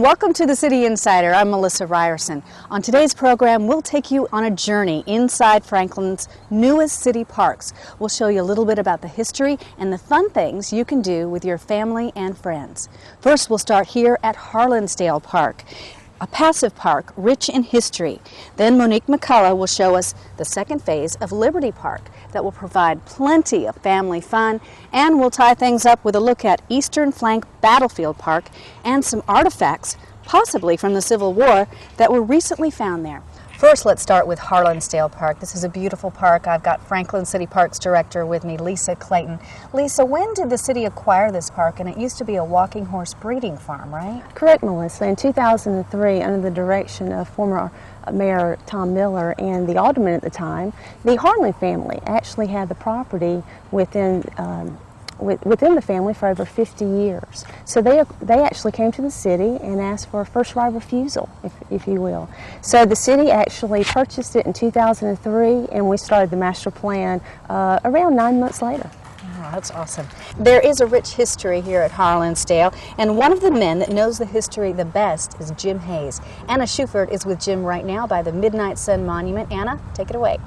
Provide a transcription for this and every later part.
Welcome to the City Insider. I'm Melissa Ryerson. On today's program, we'll take you on a journey inside Franklin's newest city parks. We'll show you a little bit about the history and the fun things you can do with your family and friends. First, we'll start here at Harlansdale Park, a passive park rich in history. Then Monique McCullough will show us the second phase of Liberty Park that will provide plenty of family fun, and we'll tie things up with a look at Eastern Flank Battlefield Park and some artifacts, possibly from the Civil War, that were recently found there. First, let's start with Harlansdale Park. This is a beautiful park. I've got Franklin City Parks Director with me, Lisa Clayton. Lisa, when did the city acquire this park? And it used to be a walking horse breeding farm, right? Correct, Melissa. In 2003, under the direction of former Mayor Tom Miller and the alderman at the time, the Harlan family actually had the property within the family for over 50 years. So they actually came to the city and asked for a first right of refusal, if you will. So the city actually purchased it in 2003, and we started the master plan around 9 months later. Oh, that's awesome. There is a rich history here at Harlansdale, and one of the men that knows the history the best is Jim Hayes. Anna Schufert is with Jim right now by the Midnight Sun Monument. Anna, take it away.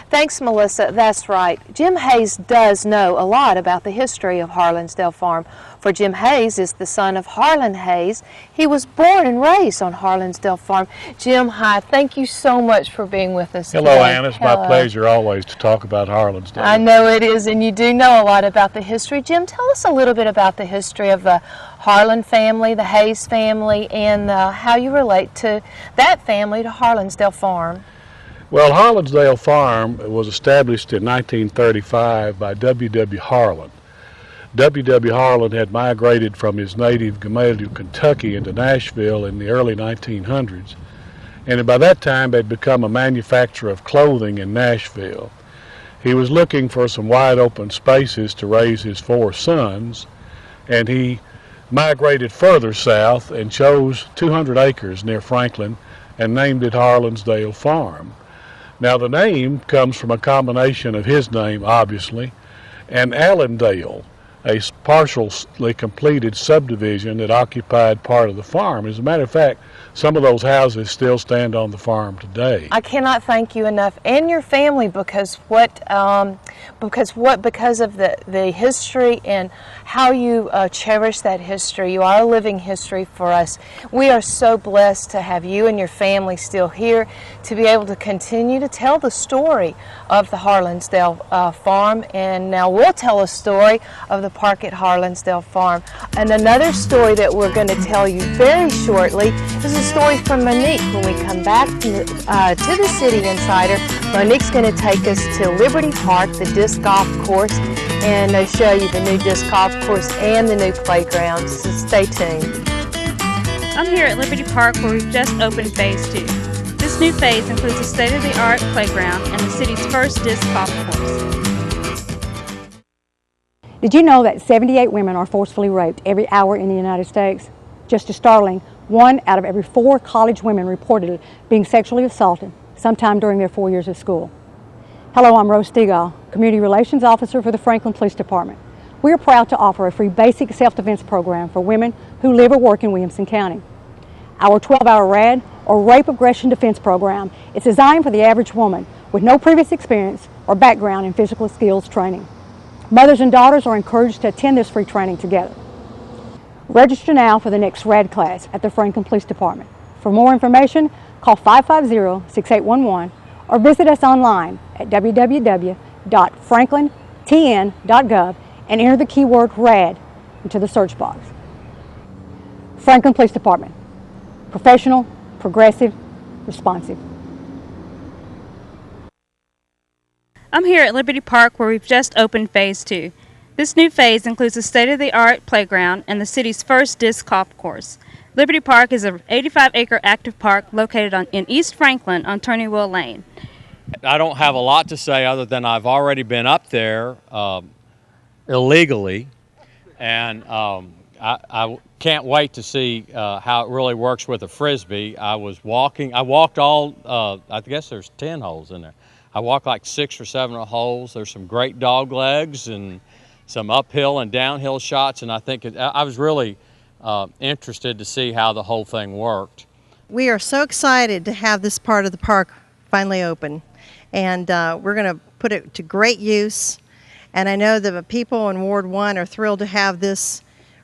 Thanks, Melissa. That's right. Jim Hayes does know a lot about the history of Harlansdale Farm. For Jim Hayes is the son of Harlan Hayes. He was born and raised on Harlansdale Farm. Jim, hi. Thank you so much for being with us Hello, today. Anna. It's my pleasure always to talk about Harlansdale. I know it is, and you do know a lot about the history. Jim, tell us a little bit about the history of the Harlan family, the Hayes family, and how you relate to that family to Harlansdale Farm. Well, Harlansdale Farm was established in 1935 by W.W. Harlan. W.W. Harlan had migrated from his native Gamaliel, Kentucky into Nashville in the early 1900s, and by that time had become a manufacturer of clothing in Nashville. He was looking for some wide open spaces to raise his 4 sons, and he migrated further south and chose 200 acres near Franklin and named it Harlansdale Farm. Now, the name comes from a combination of his name, obviously, and Allendale, a partially completed subdivision that occupied part of the farm. As a matter of fact, some of those houses still stand on the farm today. I cannot thank you enough, and your family, because of the history and how you cherish that history. You are a living history for us. We are so blessed to have you and your family still here to be able to continue to tell the story of the Harlansdale Farm, and now we'll tell a story of the park at Harlansdale Farm. And another story that we're going to tell you very shortly is a story from Monique. When we come back to the City Insider, Monique's going to take us to Liberty Park, the disc golf course, and show you the new disc golf course and the new playground. So stay tuned. I'm here at Liberty Park, where we've just opened Phase 2. This new phase includes a state-of-the-art playground and the city's first disc golf course. Did you know that 78 women are forcefully raped every hour in the United States? Just as startling, 1 out of every 4 college women reported being sexually assaulted sometime during their 4 years of school. Hello, I'm Rose Stegall, Community Relations Officer for the Franklin Police Department. We are proud to offer a free basic self-defense program for women who live or work in Williamson County. Our 12-hour RAD, or Rape Aggression Defense Program, is designed for the average woman with no previous experience or background in physical skills training. Mothers and daughters are encouraged to attend this free training together. Register now for the next RAD class at the Franklin Police Department. For more information, call 550-6811 or visit us online at www.franklintn.gov and enter the keyword RAD into the search box. Franklin Police Department. Professional, progressive, responsive. I'm here at Liberty Park, where we've just opened Phase 2. This new phase includes a state-of-the-art playground and the city's first disc golf course. Liberty Park is an 85-acre active park located in East Franklin on Turnywell Lane. I don't have a lot to say other than I've already been up there illegally, and I can't wait to see how it really works with a Frisbee. I walked all, I guess there's 10 holes in there. I walked like 6 or 7 holes. There's some great dog legs and some uphill and downhill shots, and I think I was really interested to see how the whole thing worked. We are so excited to have this part of the park finally open, and we're going to put it to great use. And I know the people in Ward 1 are thrilled to have this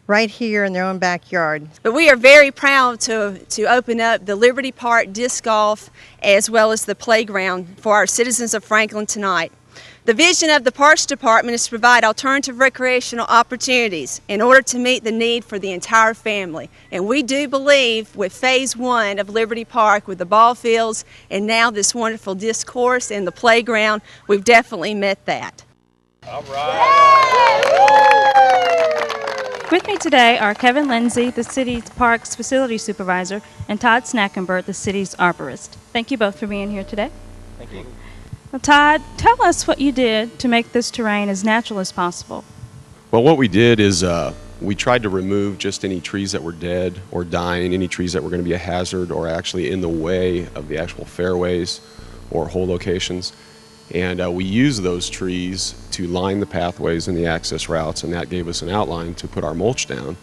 right here in their own backyard. But we are very proud to open up the Liberty Park Disc Golf as well as the playground for our citizens of Franklin tonight. The vision of the Parks Department is to provide alternative recreational opportunities in order to meet the need for the entire family. And we do believe with Phase 1 of Liberty Park, with the ball fields and now this wonderful disc course and the playground, we've definitely met that. All right. With me today are Kevin Lindsay, the city's parks facility supervisor, and Todd Snackenbert, the city's arborist. Thank you both for being here today. Thank you. Well, Todd, tell us what you did to make this terrain as natural as possible. Well, what we did is we tried to remove just any trees that were dead or dying, any trees that were going to be a hazard or actually in the way of the actual fairways or hole locations. And we used those trees to line the pathways and the access routes, and that gave us an outline to put our mulch down.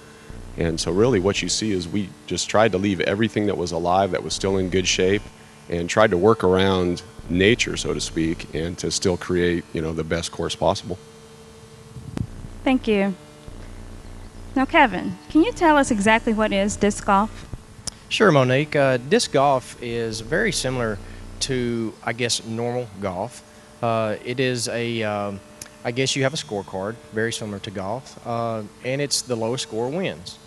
And so really what you see is we just tried to leave everything that was alive, that was still in good shape, and tried to work around nature, so to speak, and to still create, the best course possible. Thank you. Now, Kevin, can you tell us exactly what is disc golf? Sure, Monique. Disc golf is very similar to, I guess, normal golf. It is I guess you have a scorecard, very similar to golf, and it's the lowest score wins.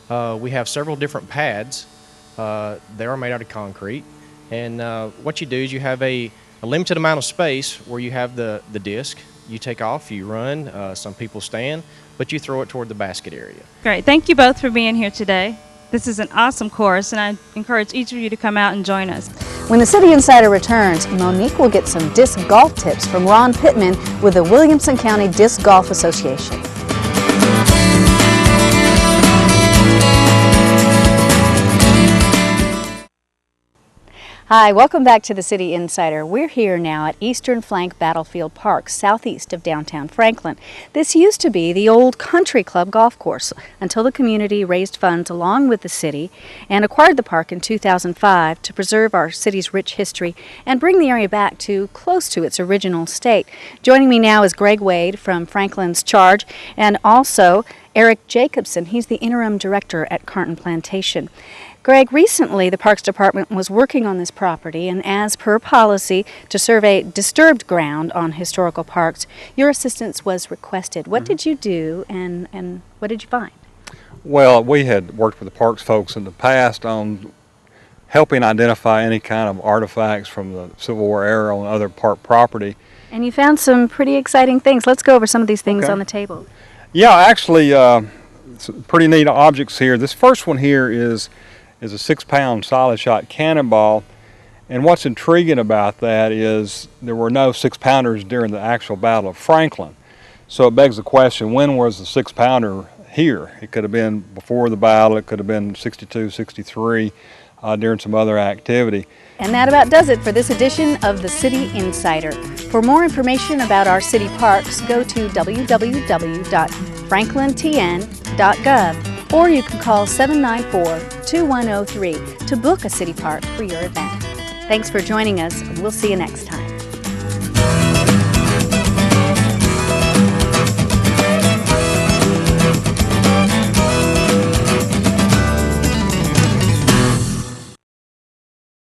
We have several different pads. They are made out of concrete, and what you do is you have a limited amount of space where you have the disc. You take off, you run, some people stand, but you throw it toward the basket area. Great. Thank you both for being here today. This is an awesome course, and I encourage each of you to come out and join us. When the City Insider returns, Monique will get some disc golf tips from Ron Pittman with the Williamson County Disc Golf Association. Hi, welcome back to the City Insider. We're here now at Eastern Flank Battlefield Park, southeast of downtown Franklin. This used to be the old Country Club golf course until the community raised funds along with the city and acquired the park in 2005 to preserve our city's rich history and bring the area back to close to its original state. Joining me now is Greg Wade from Franklin's Charge and also Eric Jacobson. He's the interim director at Carton Plantation. Greg, recently the Parks Department was working on this property, and as per policy to survey disturbed ground on historical parks, your assistance was requested. What did you do, and what did you find? Well, we had worked with the parks folks in the past on helping identify any kind of artifacts from the Civil War era on other park property. And you found some pretty exciting things. Let's go over some of these things on the table. Yeah, actually, some pretty neat objects here. This first one here is a 6-pound solid shot cannonball, and what's intriguing about that is there were no 6-pounders during the actual Battle of Franklin. So it begs the question, when was the 6-pounder here? It could have been before the battle, it could have been 62, 63, during some other activity. And that about does it for this edition of the City Insider. For more information about our city parks, go to www.franklintn.gov, or you can call 794-2103 to book a city park for your event. Thanks for joining us. We'll see you next time.